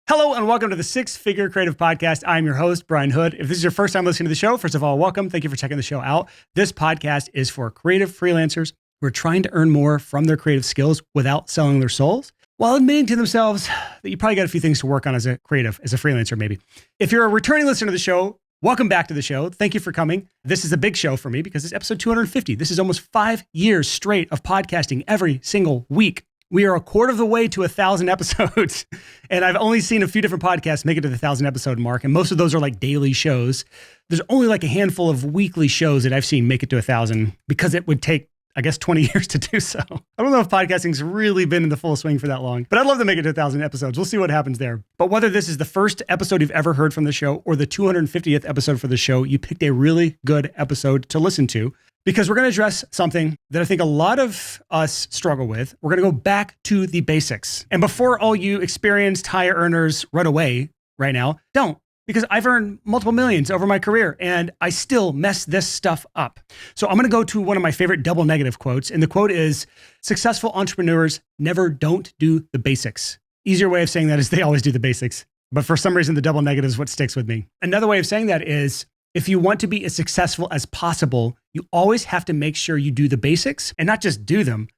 Hello and welcome to the Six Figure Creative Podcast. I'm your host, Brian Hood. If this is your first time listening to the show, first of all, welcome. Thank you for checking the show out. This podcast is for creative freelancers who are trying to earn more from their creative skills without selling their souls, while admitting to themselves that you probably got a few things to work on as a creative, as a freelancer maybe. If you're a returning listener to the show, welcome back to the show. Thank you for coming. This is a big show for me because it's episode 250. This is almost 5 years straight of podcasting every single week. We are a quarter of the way to 1,000 episodes, and I've only seen a few different podcasts make it to the 1,000 episode mark, and most of those are like daily shows. There's only like a handful of weekly shows that I've seen make it to 1,000 because it would take, I guess, 20 years to do so. I don't know if podcasting's really been in the full swing for that long, but I'd love to make it to 1,000 episodes. We'll see what happens there. But whether this is the first episode you've ever heard from the show or the 250th episode for the show, you picked a really good episode to listen to, because we're going to address something that I think a lot of us struggle with. We're going to go back to the basics. And before all you experienced higher earners run away right now, don't. Because I've earned multiple millions over my career and I still mess this stuff up. So I'm going to go to one of my favorite double negative quotes. And the quote is, successful entrepreneurs never don't do the basics. Easier way of saying that is they always do the basics. But for some reason, the double negative is what sticks with me. Another way of saying that is, if you want to be as successful as possible, you always have to make sure you do the basics and not just do them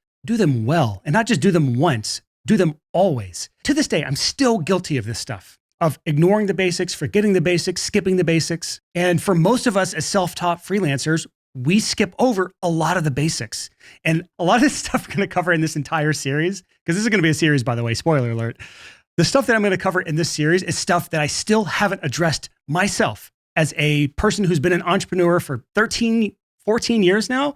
well, and not just do them once, do them always. To this day, I'm still guilty of this stuff, of ignoring the basics, forgetting the basics, skipping the basics. And for most of us as self-taught freelancers, we skip over a lot of the basics. And a lot of this stuff we're going to cover in this entire series, because this is going to be a series, by the way, spoiler alert. The stuff that I'm going to cover in this series is stuff that I still haven't addressed myself. As a person who's been an entrepreneur for 13, 14 years now,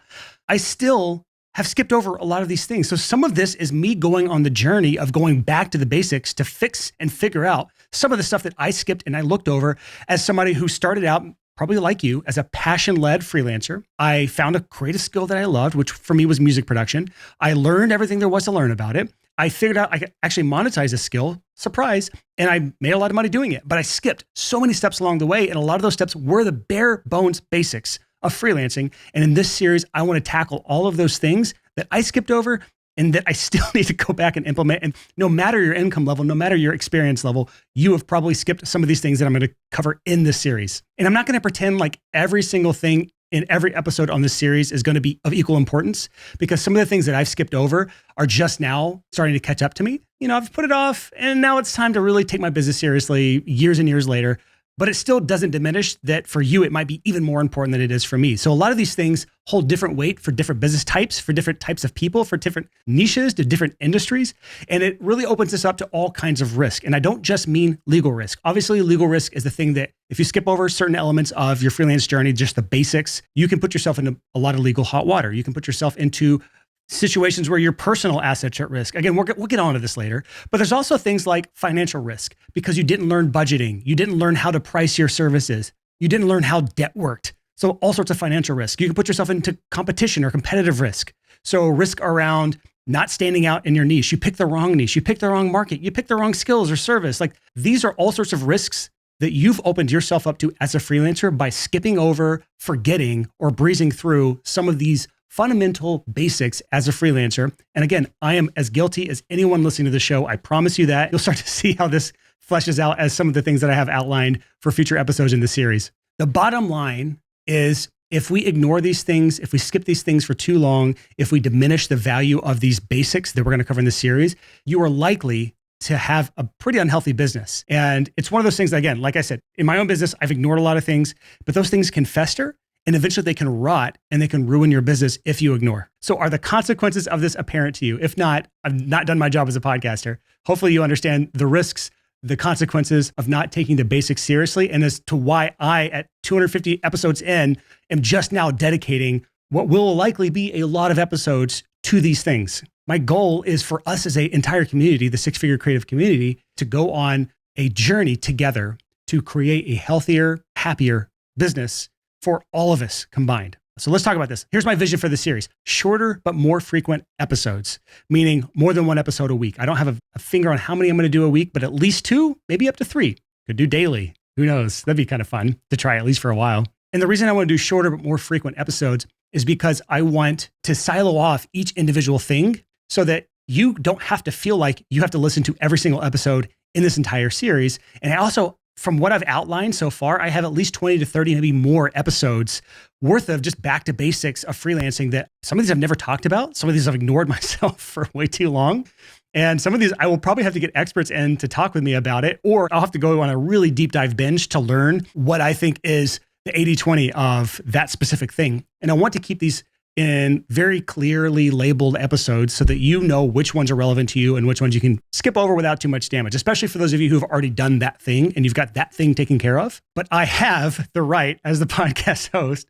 I still have skipped over a lot of these things. So some of this is me going on the journey of going back to the basics to fix and figure out some of the stuff that I skipped and I looked over as somebody who started out, probably like you, as a passion-led freelancer. I found a creative skill that I loved, which for me was music production. I learned everything there was to learn about it. I figured out I could actually monetize a skill, surprise, and I made a lot of money doing it. But I skipped so many steps along the way, and a lot of those steps were the bare bones basics of freelancing. And in this series, I want to tackle all of those things that I skipped over and that I still need to go back and implement. And no matter your income level, no matter your experience level, you have probably skipped some of these things that I'm going to cover in this series. And I'm not going to pretend like every single thing in every episode on this series is going to be of equal importance, because some of the things that I've skipped over are just now starting to catch up to me. You know, I've put it off and now it's time to really take my business seriously years and years later, but it still doesn't diminish that for you, it might be even more important than it is for me. So a lot of these things hold different weight for different business types, for different types of people, for different niches, to different industries. And it really opens us up to all kinds of risk. And I don't just mean legal risk. Obviously, legal risk is the thing that if you skip over certain elements of your freelance journey, just the basics, you can put yourself into a lot of legal hot water. You can put yourself into situations where your personal assets are at risk. Again, we'll get on to this later, but there's also things like financial risk because you didn't learn budgeting. You didn't learn how to price your services. You didn't learn how debt worked. So all sorts of financial risk. You can put yourself into competition or competitive risk. So risk around not standing out in your niche. You pick the wrong niche. You pick the wrong market. You pick the wrong skills or service. Like these are all sorts of risks that you've opened yourself up to as a freelancer by skipping over, forgetting, or breezing through some of these fundamental basics as a freelancer. And again, I am as guilty as anyone listening to the show. I promise you that. You'll start to see how this fleshes out as some of the things that I have outlined for future episodes in the series. The bottom line is, if we ignore these things, if we skip these things for too long, if we diminish the value of these basics that we're going to cover in this series, you are likely to have a pretty unhealthy business. And it's one of those things that, again, like I said, in my own business, I've ignored a lot of things, but those things can fester. And eventually they can rot and they can ruin your business if you ignore. So are the consequences of this apparent to you? If not, I've not done my job as a podcaster. Hopefully you understand the risks, the consequences of not taking the basics seriously, and as to why I, at 250 episodes in, am just now dedicating what will likely be a lot of episodes to these things. My goal is for us as an entire community, the Six Figure Creative community, to go on a journey together to create a healthier, happier business for all of us combined. So let's talk about this. Here's my vision for the series. Shorter, but more frequent episodes, meaning more than one episode a week. I don't have a finger on how many I'm going to do a week, but at least 2, maybe up to 3. Could do daily. Who knows? That'd be kind of fun to try at least for a while. And the reason I want to do shorter, but more frequent episodes is because I want to silo off each individual thing so that you don't have to feel like you have to listen to every single episode in this entire series. And I also, from what I've outlined so far, I have at least 20 to 30, maybe more episodes worth of just back to basics of freelancing that some of these I've never talked about. Some of these I've ignored myself for way too long. And some of these I will probably have to get experts in to talk with me about it, or I'll have to go on a really deep dive binge to learn what I think is the 80-20 of that specific thing. And I want to keep these in very clearly labeled episodes so that you know which ones are relevant to you and which ones you can skip over without too much damage, especially for those of you who've already done that thing and you've got that thing taken care of. But I have the right as the podcast host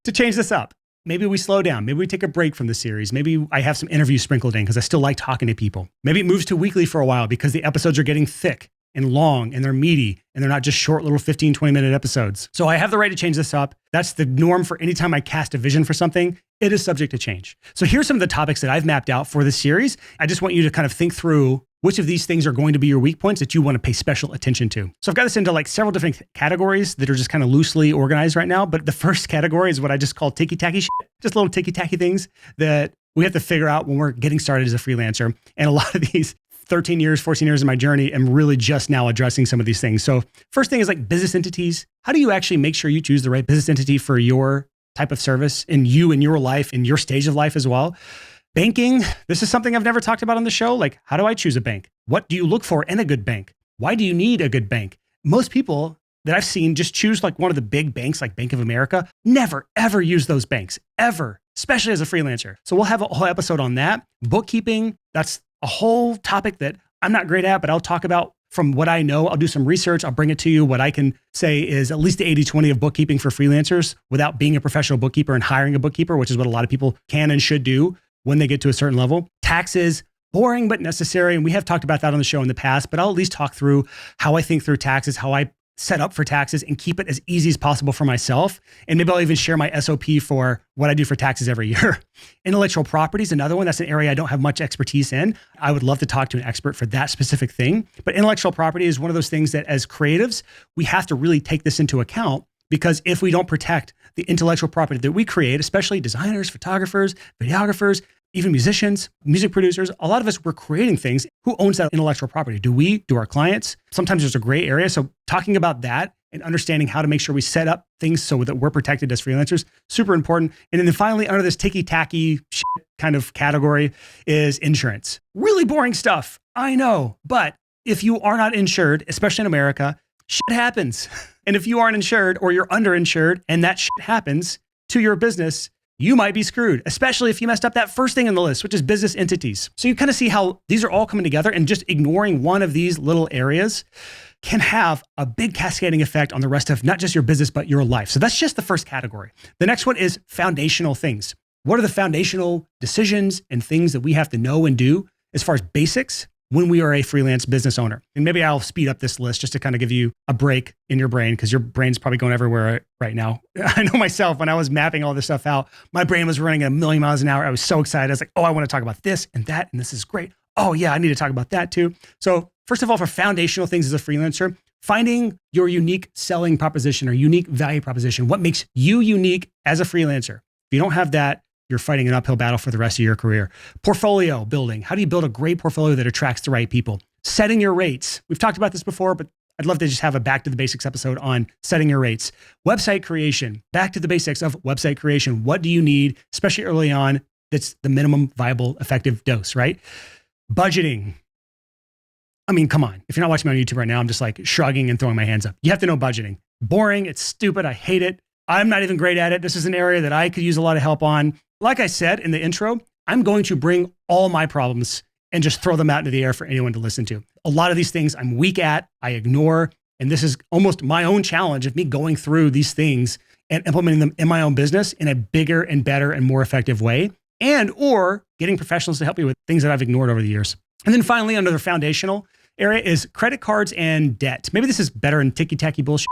to change this up. Maybe we slow down. Maybe we take a break from the series. Maybe I have some interviews sprinkled in because I still like talking to people. Maybe it moves to weekly for a while because the episodes are getting thick and long and they're meaty and they're not just short little 15, 20-minute episodes. So I have the right to change this up. That's the norm for any time I cast a vision for something. It is subject to change. So here's some of the topics that I've mapped out for this series. I just want you to kind of think through which of these things are going to be your weak points that you want to pay special attention to. So I've got this into like several different categories that are just kind of loosely organized right now. But the first category is what I just call ticky-tacky shit, just little ticky-tacky things that we have to figure out when we're getting started as a freelancer. And a lot of these 13 years, 14 years of my journey, I'm really just now addressing some of these things. So first thing is like business entities. How do you actually make sure you choose the right business entity for your type of service and you in your life, in your stage of life as well? Banking, this is something I've never talked about on the show. Like, how do I choose a bank? What do you look for in a good bank? Why do you need a good bank? Most people that I've seen just choose like one of the big banks like Bank of America, never, ever use those banks, ever, especially as a freelancer. So we'll have a whole episode on that. Bookkeeping, that's a whole topic that I'm not great at, but I'll talk about from what I know. I'll do some research. I'll bring it to you. What I can say is at least the 80-20 of bookkeeping for freelancers without being a professional bookkeeper and hiring a bookkeeper, which is what a lot of people can and should do when they get to a certain level. Taxes, boring but necessary. And we have talked about that on the show in the past, but I'll at least talk through how I think through taxes, how I set up for taxes and keep it as easy as possible for myself. And maybe I'll even share my SOP for what I do for taxes every year. Intellectual property is another one. That's an area I don't have much expertise in. I would love to talk to an expert for that specific thing. But intellectual property is one of those things that as creatives, we have to really take this into account, because if we don't protect the intellectual property that we create, especially designers, photographers, videographers, even musicians, music producers, a lot of us, we're creating things. Who owns that intellectual property? Do we? Do our clients? Sometimes there's a gray area. So talking about that and understanding how to make sure we set up things so that we're protected as freelancers, super important. And then finally, under this ticky-tacky shit kind of category is insurance. Really boring stuff, I know. But if you are not insured, especially in America, shit happens. And if you aren't insured or you're underinsured and that shit happens to your business, you might be screwed, especially if you messed up that first thing in the list, which is business entities. So you kind of see how these are all coming together, and just ignoring one of these little areas can have a big cascading effect on the rest of not just your business, but your life. So that's just the first category. The next one is foundational things. What are the foundational decisions and things that we have to know and do as far as basics when we are a freelance business owner? And maybe I'll speed up this list just to kind of give you a break in your brain, because your brain's probably going everywhere right now. I know myself, when I was mapping all this stuff out, my brain was running at 1,000,000 miles an hour. I was so excited. I was like, oh, I want to talk about this and that, and this is great. Oh yeah, I need to talk about that too. So first of all, for foundational things as a freelancer, finding your unique selling proposition or unique value proposition. What makes you unique as a freelancer? If you don't have that, you're fighting an uphill battle for the rest of your career. Portfolio building. How do you build a great portfolio that attracts the right people? Setting your rates. We've talked about this before, but I'd love to just have a back to the basics episode on setting your rates. Website creation. Back to the basics of website creation. What do you need, especially early on? That's the minimum viable effective dose, right? Budgeting. I mean, come on. If you're not watching me on YouTube right now, I'm just like shrugging and throwing my hands up. You have to know budgeting. Boring. It's stupid. I hate it. I'm not even great at it. This is an area that I could use a lot of help on. Like I said in the intro, I'm going to bring all my problems and just throw them out into the air for anyone to listen to. A lot of these things I'm weak at, I ignore, and this is almost my own challenge of me going through these things and implementing them in my own business in a bigger and better and more effective way, and or getting professionals to help me with things that I've ignored over the years. And then finally, under the foundational area is credit cards and debt. Maybe this is better in ticky-tacky bullshit,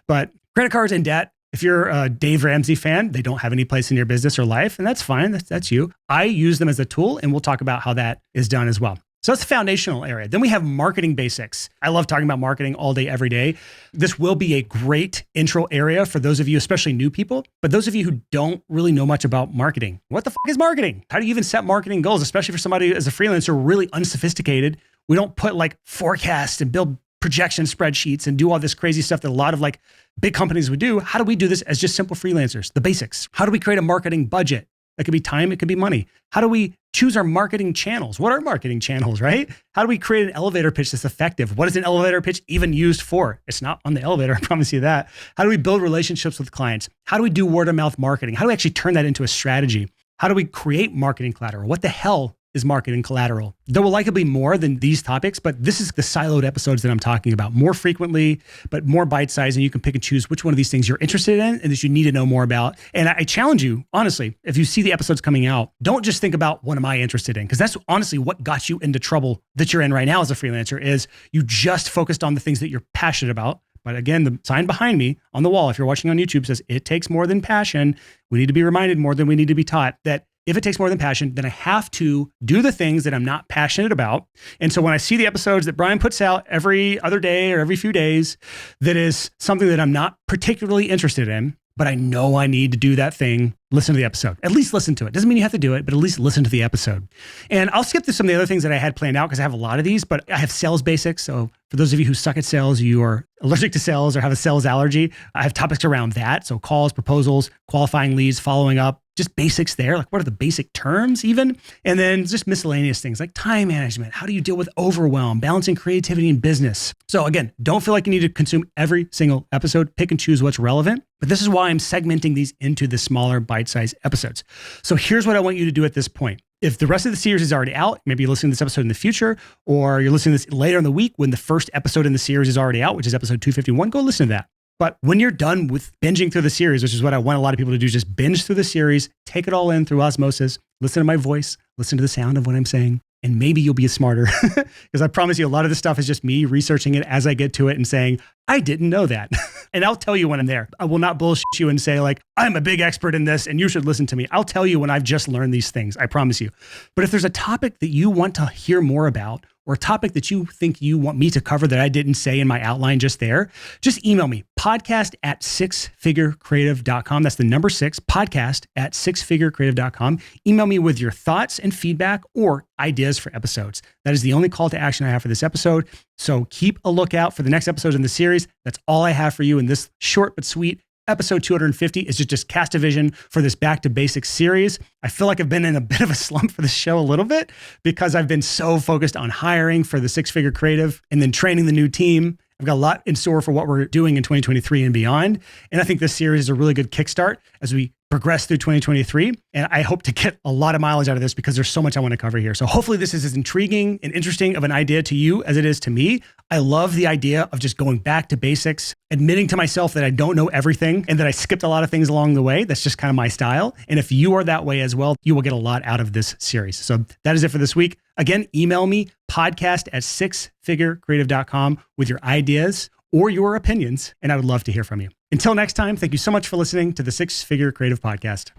but credit cards and debt. If you're a Dave Ramsey fan, they don't have any place in your business or life, and that's fine. That's you. I use them as a tool, and we'll talk about how that is done as well. So that's the foundational area. Then we have marketing basics. I love talking about marketing all day, every day. This will be a great intro area for those of you, especially new people, but those of you who don't really know much about marketing. What the fuck is marketing? How do you even set marketing goals, especially for somebody as a freelancer, really unsophisticated We don't put like forecasts and build projection spreadsheets and do all this crazy stuff that a lot of like big companies would do. How do we do this as just simple freelancers? The basics. How do we create a marketing budget? That could be time, it could be money. How do we choose our marketing channels? What are marketing channels, right? How do we create an elevator pitch that's effective? What is an elevator pitch even used for? It's not on the elevator, I promise you that. How do we build relationships with clients? How do we do word of mouth marketing? How do we actually turn that into a strategy? How do we create marketing collateral? What the hell is marketing collateral? There will likely be more than these topics, but this is the siloed episodes that I'm talking about more frequently, but more bite-sized, and you can pick and choose which one of these things you're interested in and that you need to know more about. And I challenge you, honestly, if you see the episodes coming out, don't just think about what am I interested in, because that's honestly what got you into trouble that you're in right now as a freelancer is you just focused on the things that you're passionate about. But again, the sign behind me on the wall, if you're watching on YouTube, says it takes more than passion. We need to be reminded more than we need to be taught that if it takes more than passion, then I have to do the things that I'm not passionate about. And so when I see the episodes that Brian puts out every other day or every few days, that is something that I'm not particularly interested in, but I know I need to do that thing, listen to the episode. At least listen to it. Doesn't mean you have to do it, but at least listen to the episode. And I'll skip through some of the other things that I had planned out because I have a lot of these, but I have sales basics. So for those of you who suck at sales, you are allergic to sales or have a sales allergy, I have topics around that. So calls, proposals, qualifying leads, following up, just basics there. Like what are the basic terms even? And then just miscellaneous things like time management. How do you deal with overwhelm, balancing creativity and business? So again, don't feel like you need to consume every single episode. Pick and choose what's relevant. But this is why I'm segmenting these into the smaller bite-sized episodes. So here's what I want you to do at this point. If the rest of the series is already out, maybe you're listening to this episode in the future, or you're listening to this later in the week when the first episode in the series is already out, which is episode 251, go listen to that. But when you're done with binging through the series, which is what I want a lot of people to do, just binge through the series, take it all in through osmosis, listen to my voice, listen to the sound of what I'm saying, and maybe you'll be smarter. Because I promise you, a lot of this stuff is just me researching it as I get to it and saying, I didn't know that. And I'll tell you when I'm there. I will not bullshit you and say like, I'm a big expert in this and you should listen to me. I'll tell you when I've just learned these things, I promise you. But if there's a topic that you want to hear more about, or a topic that you think you want me to cover that I didn't say in my outline just there, just email me, podcast@sixfigurecreative.com. That's the number 6, podcast@sixfigurecreative.com. Email me with your thoughts and feedback or ideas for episodes. That is the only call to action I have for this episode. So keep a lookout for the next episodes in the series. That's all I have for you in this short but sweet episode 250 is just cast a vision for this back to basics series. I feel like I've been in a bit of a slump for this show a little bit because I've been so focused on hiring for the Six Figure Creative and then training the new team. I've got a lot in store for what we're doing in 2023 and beyond. And I think this series is a really good kickstart as we progress through 2023. And I hope to get a lot of mileage out of this because there's so much I want to cover here. So hopefully this is as intriguing and interesting of an idea to you as it is to me. I love the idea of just going back to basics, admitting to myself that I don't know everything and that I skipped a lot of things along the way. That's just kind of my style. And if you are that way as well, you will get a lot out of this series. So that is it for this week. Again, email me, podcast@sixfigurecreative.com with your ideas or your opinions, and I would love to hear from you. Until next time, thank you so much for listening to the Six Figure Creative Podcast.